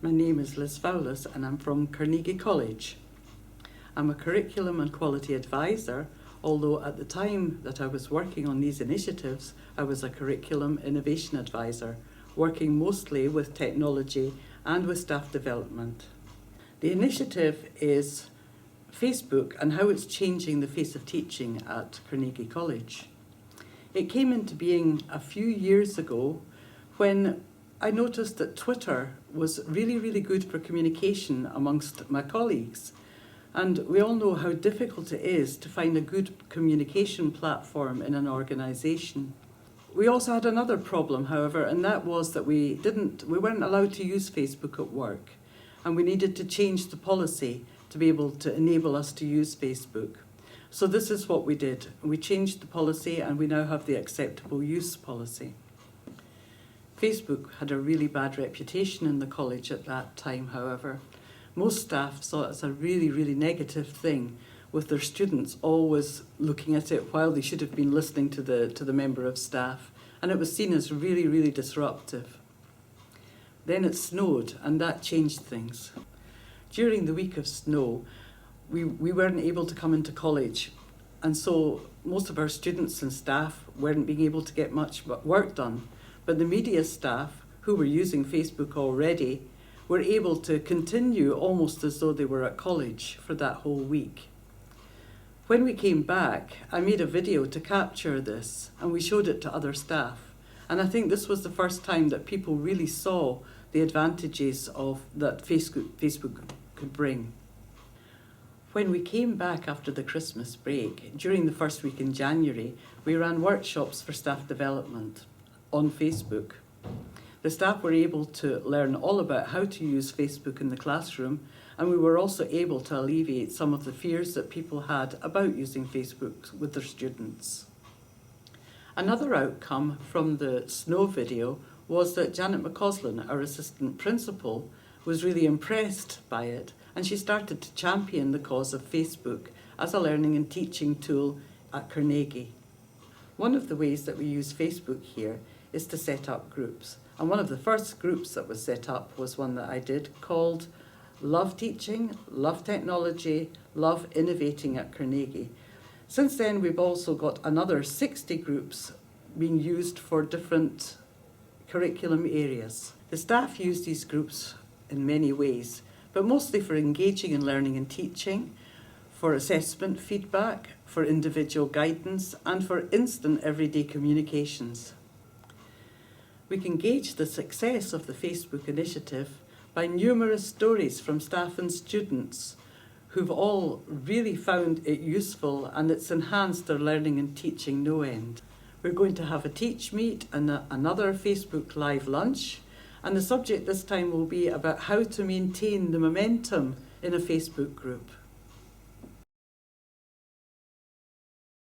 My name is Liz Fowlis and I'm from Carnegie College. I'm a curriculum and quality advisor, although at the time that I was working on these initiatives, I was a curriculum innovation advisor, working mostly with technology and with staff development. The initiative is Facebook and how it's changing the face of teaching at Carnegie College. It came into being a few years ago when I noticed that Twitter was really good for communication amongst my colleagues. And we all know how difficult it is to find a good communication platform in an organisation. We also had another problem, however, and that was that we weren't allowed to use Facebook at work, and we needed to change the policy to be able to enable us to use Facebook. So this is what we did. We changed the policy and we now have the acceptable use policy. Facebook had a really bad reputation in the college at that time, however. Most staff saw it as a really negative thing, with their students always looking at it while they should have been listening to the member of staff, and it was seen as really disruptive. Then it snowed, and that changed things. During the week of snow, we weren't able to come into college, and so most of our students and staff weren't being able to get much work done. But the media staff, who were using Facebook already, were able to continue almost as though they were at college for that whole week. When we came back, I made a video to capture this and we showed it to other staff. And I think this was the first time that people really saw the advantages that Facebook could bring. When we came back after the Christmas break, during the first week in January, we ran workshops for staff development on Facebook. The staff were able to learn all about how to use Facebook in the classroom, and we were also able to alleviate some of the fears that people had about using Facebook with their students. Another outcome from the snow video was that Janet McCausland, our assistant principal, was really impressed by it, and she started to champion the cause of Facebook as a learning and teaching tool at Carnegie. One of the ways that we use Facebook here is to set up groups. And one of the first groups that was set up was one that I did called Love Teaching, Love Technology, Love Innovating at Carnegie. Since then, we've also got another 60 groups being used for different curriculum areas. The staff use these groups in many ways, but mostly for engaging in learning and teaching, for assessment feedback, for individual guidance, and for instant everyday communications. We can gauge the success of the Facebook initiative by numerous stories from staff and students who've all really found it useful and it's enhanced their learning and teaching no end. We're going to have a Teach Meet and another Facebook Live lunch, and the subject this time will be about how to maintain the momentum in a Facebook group.